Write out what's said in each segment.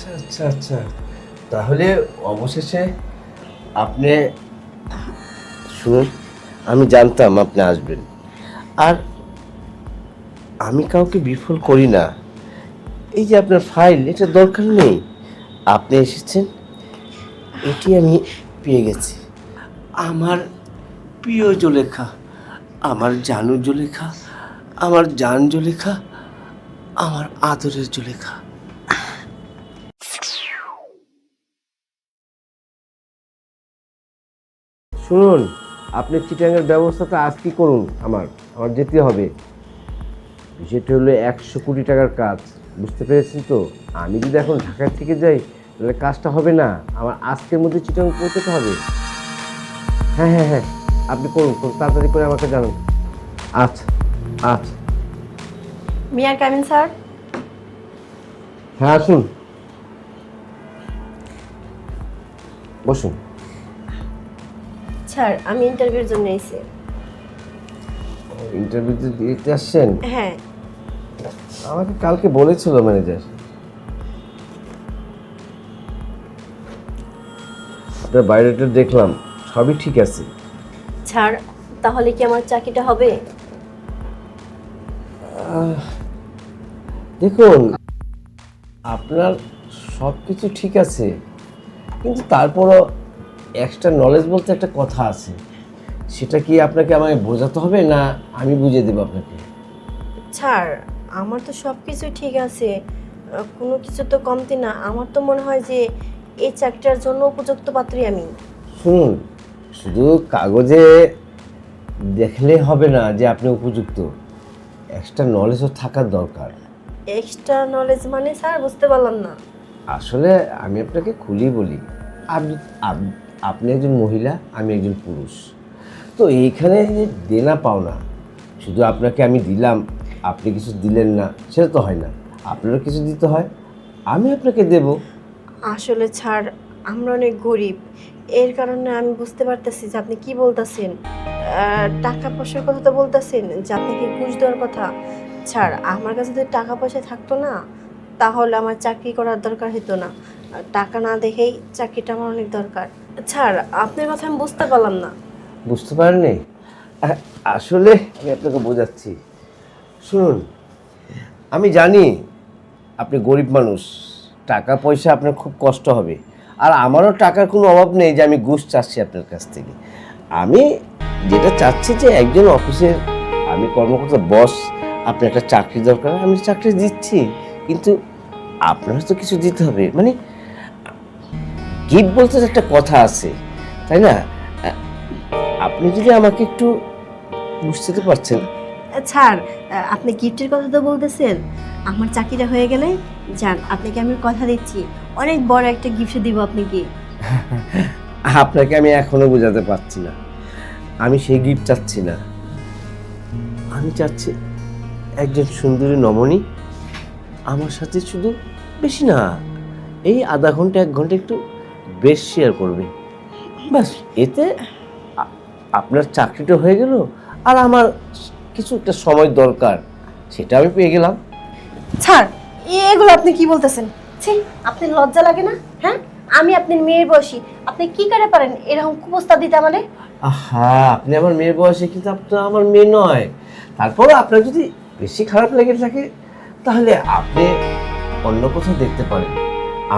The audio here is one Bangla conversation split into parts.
আচ্ছা আচ্ছা আচ্ছা, তাহলে অবশেষে আপনি শুনুন, আমি জানতাম আপনি আসবেন। আর আমি কাউকে বিফল করি না। এই যে আপনার ফাইল, এটা দরকার নেই, আপনি এসেছেন, এটি আমি পেয়ে গেছি। আমার প্রিয় জলেখা, আমার জানু জলেখা, আমার জান জলেখা, আমার আদরের জলেখা। শুনুন, আপনি চিটাঙের ব্যবস্থাটা আজকে করুন। আমার আমার যেতে হবে। বিষয়টা হলো 100 কোটি টাকার কাজ, বুঝতে পেরেছেন তো? আমি যদি এখন ঢাকা থেকে যাই তাহলে কাজটা হবে না। আমার আজকের মধ্যে চিটাং পৌঁছতে হবে। হ্যাঁ হ্যাঁ হ্যাঁ, আপনি করুন, করুন, তাড়াতাড়ি করে আমাকে জানান। আচ্ছা আচ্ছা। May I come in sir? হ্যাঁ আসুন, বসুন। স্যার আমি ইন্টারভিউর জন্য এসেছি। ইন্টারভিউতে দিতে আসছেন? হ্যাঁ। আমাকে কালকে বলেছিল ম্যানেজার। আপনার বায়োডাটা দেখলাম, সবই ঠিক আছে। স্যার তাহলে কি আমার চাকরিটা হবে? দেখুন, আপনার সব কিছু ঠিক আছে, কিন্তু তারপরও এক্সট্রা নলেজ বলতে একটা কথা আছে। সেটা কি আপনাকে আমায় বোঝাতে হবে, না আমি বুঝিয়ে দেবো আপনাকে? স্যার আমার তো সব কিছু ঠিক আছে, কোনো কিছু তো কমতি না। আমার তো মনে হয় যে এই চাকরিটার জন্য উপযুক্ত পাত্রী আমি। শুনুন, শুধু কাগজে দেখলে হবে না যে আপনি উপযুক্ত, এক্সট্রা নলেজও থাকার দরকার। এক্সট্রা নলেজ মানে স্যার বুঝতে পারলাম না। আসলে আমি আপনাকে খুলেই বলি, আপনি আপনি একজন মহিলা, আমি একজন পুরুষ। তো এইখানে যে দেনা পাওনা, শুধু আপনাকে আমি দিলাম, আপনি কিছু দিলেন না, সেটা তো হয় না। আপনারও কিছু দিতে হয়, আমি আপনাকে দেব। আসলে স্যার আমরা অনেক গরিব, এর কারণে আমি বুঝতে পারতেছি যে আপনি কি বলতেছেন। টাকা পয়সার কথা তো বলতেছেন যে আপনাকে ঘুষ দেওয়ার কথা। স্যার আমার কাছে যদি টাকা পয়সা থাকতো না তাহলে আমার চাকরি করার দরকার হতো না। টাকা না দেখেই চাকরিটা আমার অনেক দরকার। স্যার আপনার কথা আমি বুঝতে পারলাম না। বুঝতে পারেননি? আসলে আমি আপনাকে বোঝাচ্ছি। শুনুন, আমি জানি আপনি গরিব মানুষ, টাকা পয়সা আপনার খুব কষ্ট হবে। আর আমারও টাকার কোনো অভাব নেই যে আমি ঘুষ চাচ্ছি আপনার কাছ থেকে। আমি যেটা চাচ্ছি যে একজন অফিসের আমি কর্মকর্তা, বস, আপনার একটা চাকরি দরকার, আমি চাকরি দিচ্ছি। কিন্তু আপনার তো কিছু দিতে হবে, মানে গিফট বলতে তো একটা কথা আছে, তাই না? আ- আপনি যদি আমাকে একটু বুঝতে তো পারছেন। স্যার আপনি গিফটের কথা তো বলতেছেন, আমার চাকরিটা হয়ে গেলে যান আপনাকে আমি কথা দিচ্ছি অনেক বড় একটা গিফট দিব আপনাকে। আপনাকে আমি এখনো বোঝাতে পারছি না, আমি সেই গিফট চাচ্ছি না। আমি চাচ্ছি একজন সুন্দরী নমনী আমার সাথে, শুধু বেশি না, এই আধা ঘন্টা 1 ঘন্টা একটু বেশ শেয়ার করবে, ব্যাস। এতে আ- আপনার চাকরিটা হয়ে গেল, আর আমার কিছু একটা সময় দরকার, সেটা আমি পেয়ে গেলাম। স্যার এগুলো আপনি কি বলতেছেন? ছি, আপনি লজ্জা লাগে না? হ্যাঁ, আমি আপনার মেয়ের বয়সী, আপনি কি করে পারেন এরকম কুপ্রস্তাব দিতে আমারে? আহা, আপনি আমার মেয়ের বয়সে, কিন্তু আপনি তো আমার মেয়ে নয়। তারপরে আপনার যদি বেশি খারাপ লেগে থাকে তাহলে আপনি অন্য কোথাও দেখতে পারেন।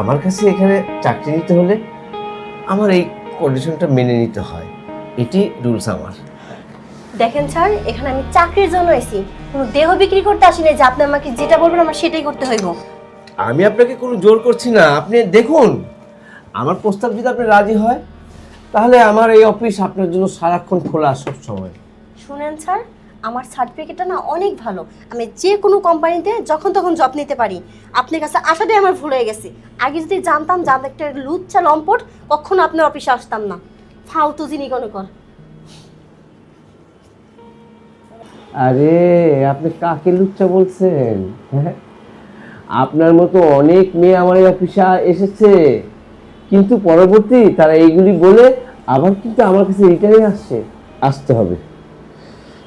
আমার কাছে এখানে চাকরি নিতে হলে আমার এই কন্ডিশনটা মেনে নিতে হয়, এটি রুলস আমার। দেখেন স্যার, এখানে আমি চাকরির জন্য এসেছি, কোনো দেহ বিক্রি করতে আসিনি যে আপনি আমাকে যেটা বলবেন আমার সেটাই করতে হইব। আমি আপনাকে কোনো জোর করছি না, আপনি দেখুন, আমার প্রস্তাব যদি আপনি রাজি হয় তাহলে আমার এই অফিস আপনার জন্য সারাক্ষণ খোলা, সব সময়। শুনেন স্যার, আমার সার্টিফিকেটটা না অনেক ভালো, আমি যে কোনো কোম্পানিতে যখন তখন জব নিতে পারি। আপনার কাছে আসাটাই আমার ভুল হয়ে গেছে। আগে যদি জানতাম যে আপনি একটা লুচ্চা লম্পট, কখনো আপনার অফিসে আসতাম না। ফালতু জিনি কোনো কর। আরে, আপনি কাকে লুচ্চা বলছেন? হ্যাঁ, আপনার মতো অনেক মেয়ে আমার এই অফিসে এসেছে, কিন্তু পরবর্তী তারা এইগুলি বলে আবার কিন্তু আমার কাছে রিটার্নে আসতে হবে।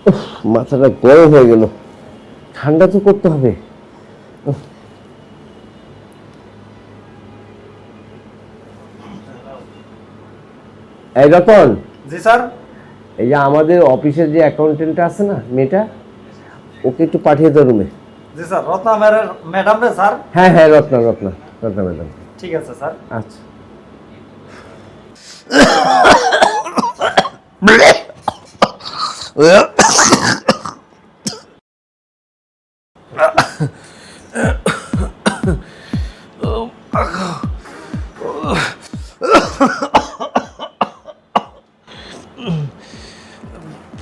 উফ, মাথাটা গরম হয়ে গেল, ঠান্ডা তো করতে হবে। উফ। এই রতন, জি স্যার। এই যে আমাদের অফিসের যে অ্যাকাউন্টেন্ট আছে না মেয়েটা, ওকে একটু পাঠিয়ে দাও রুমে। জি স্যার, রত্না ম্যাডাম রে স্যার। হ্যাঁ হ্যাঁ, রত্না রত্না রত্না ম্যাডাম। ঠিক আছে স্যার। আচ্ছা।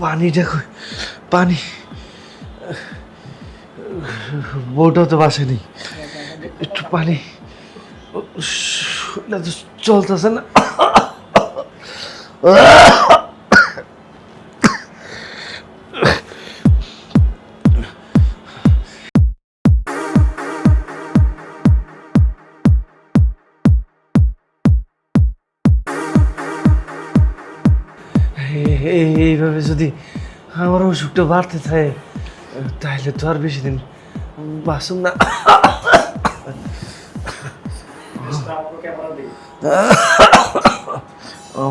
পানি দেখো, পানি। বউটাও তো বাসে নেই, একটু পানি। শরীরটা তো চলতেছে না। এইভাবে যদি আমার অসুখটা বাড়তে থাকে তাহলে তো আর বেশি দিন বাঁচুম না। ও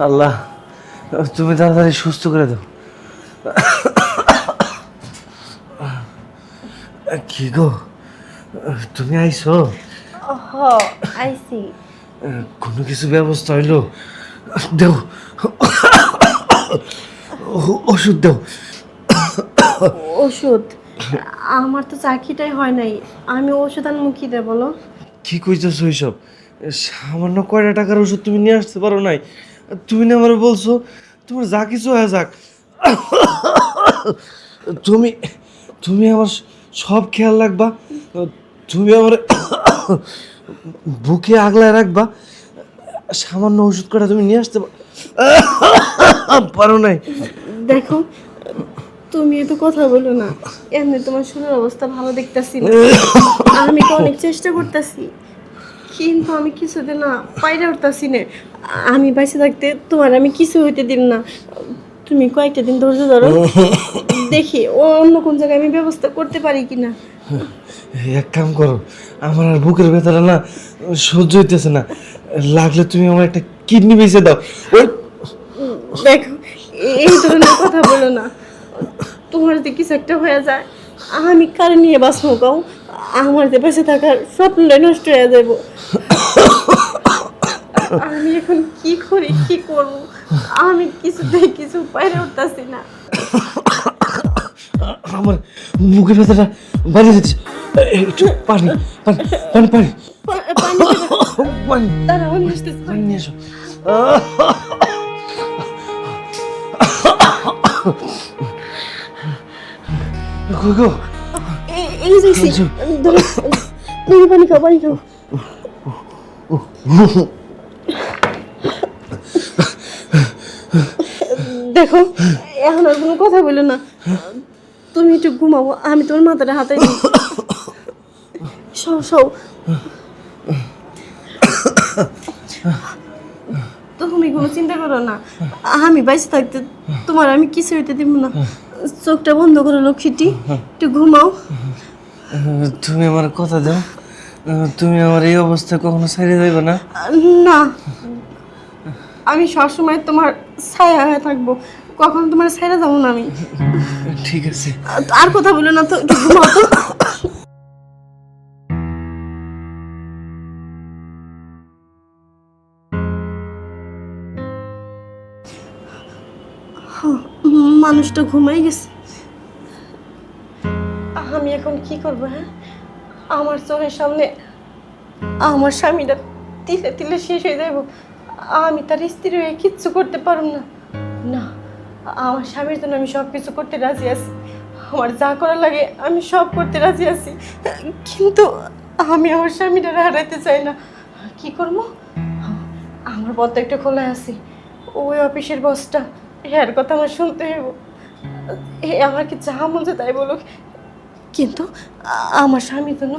আল্লাহ, তুমি তাড়াতাড়ি সুস্থ করে দাও। কি গো, তুমি আইছো? হ, আইসি। কোনো কিছু ব্যবস্থা হইলো? দেও, ওষুধ দাও। ওষুধ? আমার তো চাকরিটাই হয় নাই, আমি ওষুধ আনবো কি দে বলো? কি কইতেছো এইসব? সামান্য কয়টা টাকার ওষুধ তুমি নিয়ে আসতে পারো নাই? তুমি না আমার বলছো তোমার যা কিছু হয়ে যাক, তুমি তুমি আমার সব খেয়াল রাখবা, তুমি আমার বুকে আগলায় রাখবা। সামান্য ওষুধ কটা তুমি নিয়ে আসতে পারো নাই? দেখো, তুমি এত কথা বলো না, এমনি তোমার শরীরের অবস্থা ভালো দেখতেছি না। আমি তো অনেক চেষ্টা করতেছি, কিন্তু আমি কিছুতে না পাইরা উঠতেছি না। আমি বাইসে থাকতে তোমার আমি কিছু হইতে দিন না। তুমি কয়েকটা দিন ধৈর্য ধরো, দেখি ও অন্য কোন জায়গায় আমি ব্যবস্থা করতে পারি কিনা। এক কাম করো, আমার আর বুকের ভেতরে না সহ্য হইতেছে না, লাগলে তুমি আমার একটা কিডনি বেঁচে দাও। ওই দেখো, এই ধরনের কথা বলো না। তোমার যদি কিছু একটা হয়ে যায়, আমি কারে নিয়ে বাঁচবো কাউ? আমার যে বেঁচে থাকার স্বপ্নটাই নষ্ট হয়ে যাবো। আমি এখন কি করি, কি করব? আমি কিছু পাইরে উঠতেছি না। আমার বুকের ভেতরটা বাড়িয়ে দিচ্ছে। একটু পানি পানি পানি পানি পানি পানি দাঁড়াও, আমি আসতেছি। পানি নিয়ে এসো। কই গো? এই যে ধরো, তুমি পানি খাও, পানি খাও। দেখো, এখন আর কোনো কথা বলো না, তুমি একটু ঘুমাবো, আমি তোমার মাথাটা হাতে দিই। শো শো, তুমি কোনো চিন্তা করো না, আমি বাইসে থাকতে তোমার আমি কিছু হইতে দিব না। চোখটা বন্ধ করো লক্ষ্মীটি, একটু ঘুমাও। তুমি আমার কথা দাও, তুমি আমার এই অবস্থায় কখনো ছেড়ে যাইবে না? না, আমি সবসময় তোমার ছায়া হয়ে থাকবো, কখনো তোমার ছেড়ে যাবো না আমি। ঠিক আছে। আর কথা বলো না তো, একটু ঘুমাও তো। মানুষটা ঘুমাই গেছে, আমি এখন কি করবো? হ্যাঁ, আমার চোখের সামনে আমার স্বামীটা তিলে তিলে শেষ হয়ে যাইব, আমি তার স্ত্রী হয়ে কিচ্ছু করতে পারব না। না, আমার স্বামীর জন্য আমি সব কিছু করতে রাজি আছি, আমার যা করা লাগে আমি সব করতে রাজি আছি, কিন্তু আমি আমার স্বামীটা হারাইতে চাই না। কি করবো? আমার পথ একটা খোলা আছে, ওই অফিসের বসটা, এর কথা আমার শুনতে হইব। আমাকে যা মন চায় তাই বলুক, কিন্তু আমার স্বামীর জন্য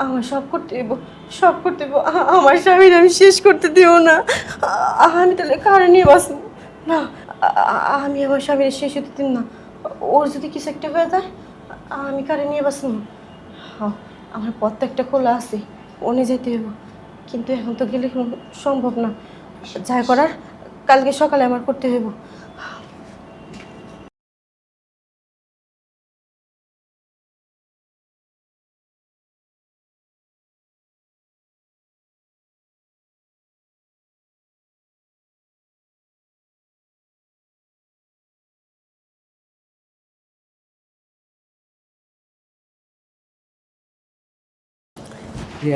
আমার সব করতে দেবো, সব করতে দেবো। আমার স্বামীর আমি শেষ করতে দেবো না। আমি তাহলে কারে নিয়ে বাঁচবো? না, আমি আমার স্বামীর শেষ হতে দিন না। ওর যদি কিছু একটা হয়ে যায়, আমি কারে নিয়ে বাঁচবো? আমার পথটা একটা খোলা আছে, ওনে যেতে হইব, কিন্তু এখন তো গেলে কোনো সম্ভব না। যা করার কালকে সকালে আমার করতে হইব।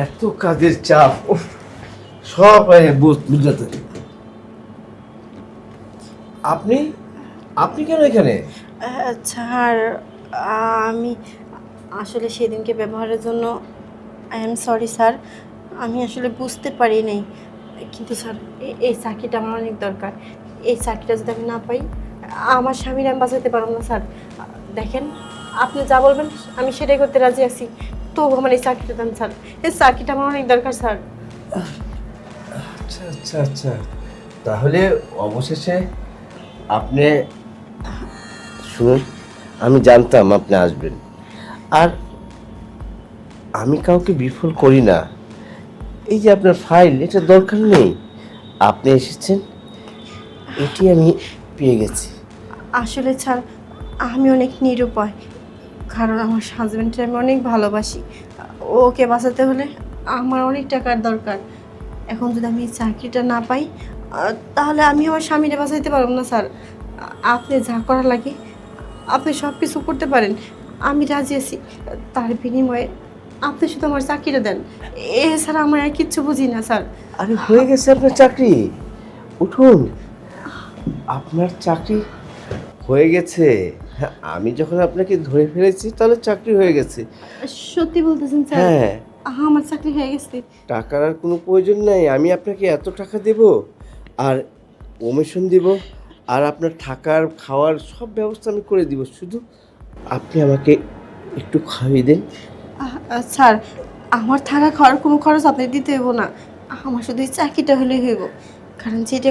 এত কাজের চাপ, উফ, সব বুঝতে। আপনি আপনি কেন এখানে? স্যার, আমি আসলে সেদিনকে ব্যবহারের জন্য আই এম সরি স্যার। আমি আসলে বুঝতে পারি নাই। কিন্তু স্যার, এই চাকরিটা আমার অনেক দরকার। এই চাকরিটা যদি আমি না পাই, আমার স্বামীর আমি বাঁচাতে পারবো না স্যার। দেখেন, আপনি যা বলবেন আমি সেটাই করতে রাজি আছি। তো আমার এই চাকরিটা দেন স্যার। এই চাকরিটা আমার অনেক দরকার স্যার। আচ্ছা আচ্ছা আচ্ছা, তাহলে অবশেষে আপনি শুনুন, আমি জানতাম আপনি আসবেন, আর আমি কাউকে বিফল করি না। এই যে আপনার ফাইল, এটা দরকার নেই, আপনি এসেছেন, এটি আমি পেয়ে গেছি। আসলে স্যার, আমি অনেক নিরুপায়, কারণ আমার হাজব্যান্ডকে আমি অনেক ভালোবাসি। ওকে বাঁচাতে হলে আমার অনেক টাকার দরকার। এখন যদি আমি এই চাকরিটা না পাই, তাহলে আমি আমার স্বামীরে বাঁচাইতে পারবো না স্যার। আপনি যা করা লাগে আপনি সব কিছু করতে পারেন, আমি রাজি আছি। তার বিনিময়ে আপনি শুধু আমার চাকরিটা দেন। এছাড়া আমার আর কিচ্ছু বুঝি না স্যার। আরে হয়ে গেছে আপনার চাকরি, উঠুন, আপনার চাকরি হয়ে গেছে। হ্যাঁ, আমি যখন আপনাকে ধরে ফেলেছি তাহলে চাকরি হয়ে গেছে। সত্যি বলতেছেন স্যার? হ্যাঁ, আমার চাকরি হয়ে গেছে। টাকার আর কোনো প্রয়োজন নাই, আমি আপনাকে এত টাকা দেব, আর কমিশন দিব, আর আপনার থাকার খাওয়ার সব ব্যবস্থা আমি করে দিব, শুধু আপনি আমাকে একটু খাইয়ে দেন। স্যার, আমার থাকা খাওয়ার কোনো খরচ আপনি দিতে হইব না। আমার শুধু এই চাকরিটা হলেই হইব, কারণ যেটা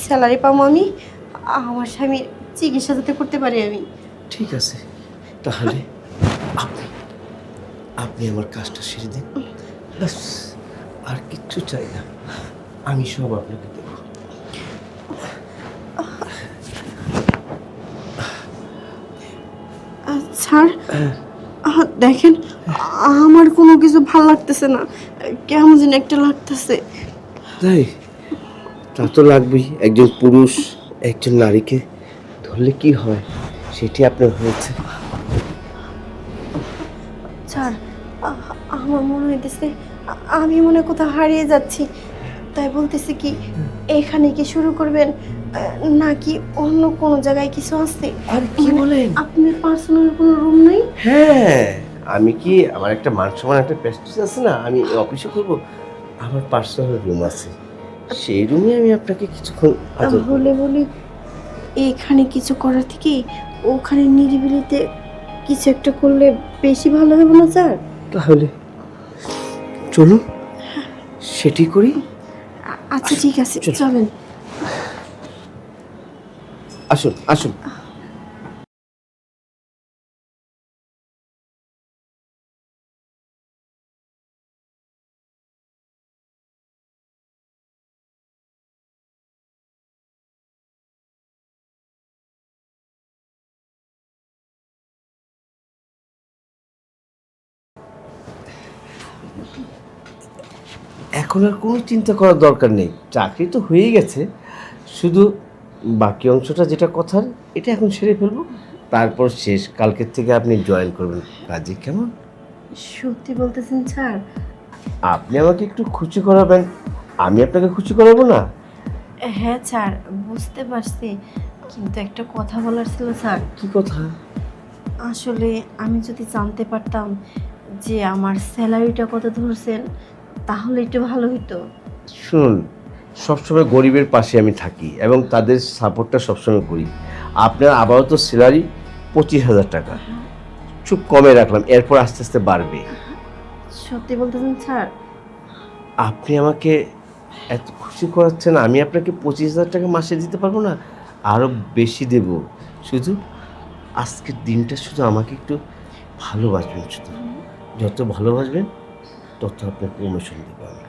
স্যালারি পাবো আমি, আমার স্বামীর চিকিৎসা যাতে করতে পারি আমি। ঠিক আছে, তাহলে আপনি আপনি আমার কাজটা সেরে দেন, ব্যাস, আর কিচ্ছু চাই না, আমি সব আপনাকে দেব। স্যার, দেখেন, আমার কোনো কিছু ভালো লাগতেছে না, কেমন যেন একটা লাগতেছে। তাই? তা তো লাগবেই, একজন পুরুষ একজন নারীকে ধরলে কি হয়, সেটি আপনার হয়েছে। স্যার, আমার মনে হইতেছে আমি মনে হয় কোথাও হারিয়ে যাচ্ছি। তাই বলতেছি কি, এখানে কি শুরু করবেন, নাকি অন্য কোনো জায়গায় কিছু আছে? আর কি বলেন? আপনার পার্সোনাল কোনো রুম নেই? হ্যাঁ, আমি কি, আমার একটা মান সম্মান, একটা প্রেস্টিজ আছে না, আমি অফিসে করব, আমার পার্সোনাল রুম আছে, সেই রুমে আমি আপনাকে কিছুক্ষণ আদর করব। তাহলে বলি, এখানে কিছু করার থেকে ওখানে নিরিবিলিতে কিছু একটা করলে বেশি ভালো হবে না স্যার? তাহলে চলুন সেটি করি। আচ্ছা ঠিক আছে, চল। চলেন। আসুন আসুন। এখন আর কোনো চিন্তা করার দরকার নেই, চাকরি তো হয়েই গেছে, শুধু বাকি অংশটা যেটা কথার, এটা এখন সেরে ফেলবো, তারপর শেষ, কালকের থেকে আপনি জয়েন করবেন কাজে, কেমন? সত্যি বলতেছেন স্যার? আপনি আমাকে একটু খুশি করাবেন, আমি আপনাকে খুশি করাবো না? হ্যাঁ স্যার, বুঝতে পারছি, কিন্তু একটা কথা বলার ছিল স্যার। কি কথা? আসলে আমি যদি জানতে পারতাম যে আমার স্যালারিটা কত ধরছেন, তাহলে একটু ভালো হতো। শুনুন, সবসময় গরিবের পাশে আমি থাকি এবং তাদের সাপোর্টটা সবসময় করি। আপনার আপাতত স্যালারি 25,000 টাকা, খুব কমে রাখলাম, এরপর আস্তে আস্তে বাড়বে। সত্যি বলতেছেন স্যার? আপনি আমাকে এত খুশি করাচ্ছেন, আমি আপনাকে 25,000 টাকা মাসে দিতে পারবো না, আরও বেশি দেব, শুধু আজকের দিনটা শুধু আমাকে একটু ভালোবাসবেন, শুধু যত ভালোবাসবেন তত আপনার প্রমোশন দেবো আমি।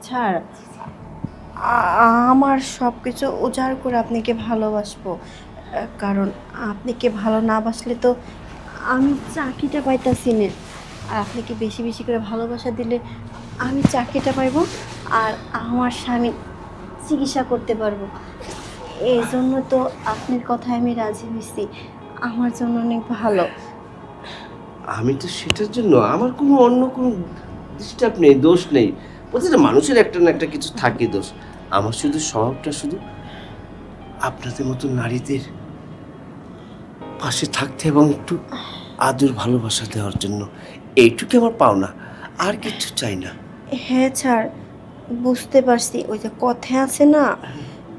ছাড়, আমার সব কিছু উজাড় করে আপনাকে ভালোবাসবো, কারণ আপনাকে ভালো না বাসলে তো আমি চাকরিটা পাইতাছি না। আর আপনাকে বেশি বেশি করে ভালোবাসা দিলে আমি চাকরিটা পাইবো, আর আমার স্বামী চিকিৎসা করতে পারবো। এই জন্য তো আপনার কথায় আমি রাজি হয়েছি, আমার জন্য অনেক ভালো। আমি তো সেটার জন্য, আমার কোনো অন্য কোনো ডিস্টার্ব নেই, দোষ নেই। প্রতিটা মানুষের একটা না একটা কিছু থাকে দোষ। আমার শুধু স্বভাবটা শুধু আপনাদের মতো নারীদের পাশে থাকতে এবং একটু আদর ভালোবাসা দেওয়ার জন্য, এইটুকু আমার পাওনা, আর কিচ্ছু চাই না। হ্যাঁ ছাড়, বুঝতে পারছি। ওই যে কথা আছে না,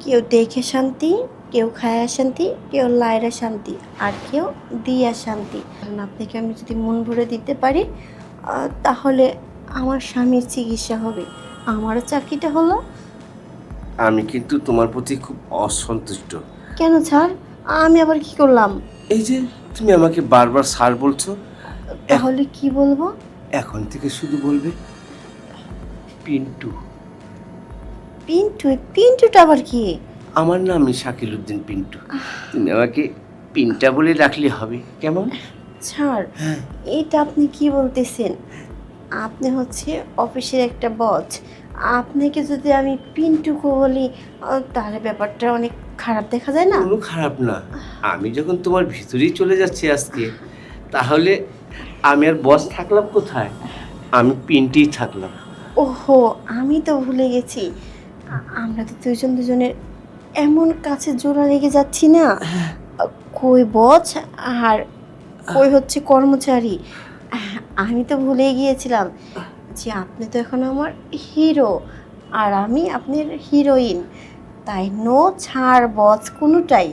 কেউ দেখে শান্তি, কেউ খায়া শান্তি, কেউ লাইরা শান্তি, আর কেউ দিয়া শান্তি। কারণ আপনাকে আমি যদি মন ভরে দিতে পারি, তাহলে আমার স্বামীর চিকিৎসা হবে, আমারও চাকরিটা হলো। আমি কিন্তু তোমার প্রতি খুব অসন্তুষ্ট। কেন ছাড়, আমি আবার কি করলাম? এই যে তুমি আমাকে বারবার স্যার বলছো, তাহলে কি বলবো? এখন থেকে শুধু বলবে পিন্টু। পিন্টু? পিন্টুটা আবার কি? আমার নামই শাকিল উদ্দিন পিন্টু, তুমি আমাকে পিন্টা বলে ডাকলে হবে, কেমন? ছাড়, এটা আপনি কি বলতেছেন? আপনি হচ্ছে অফিসের একটা বস, আপনাকে যদি আমি পিন্টুকু বলি তাহলে ব্যাপারটা অনেক খারাপ দেখা যায় না? কোনো খারাপ না। আমি যখন তোমার ভিতরেই চলে যাচ্ছি আজকে, তাহলে আমি আর বস থাকলাম কোথায়? আমি পিন্টেই থাকলাম। ওহো, আমি তো ভুলে গেছি, আমরা তো দুজন দুজনের এমন কাছে জোড়া লেগে যাচ্ছি না। কই বস আর কই হচ্ছে কর্মচারী। আমি তো ভুলে গিয়েছিলাম যে আপনি তো এখন আমার হিরো, আর আমি আপনার হিরোইন। তাই নো ছাড় বস কোনোটাই।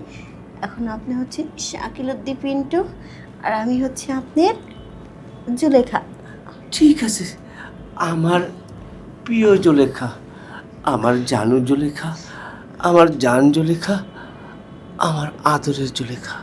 এখন আপনি হচ্ছেন শাকিল উদ্দিন পিন্টু, আর আমি হচ্ছে আপনার জুলেখা। ঠিক আছে, আমার প্রিয় জুলেখা, আমার জানু জুলেখা, আমার জান জুলেখা, আমার আদরের জুলেখা।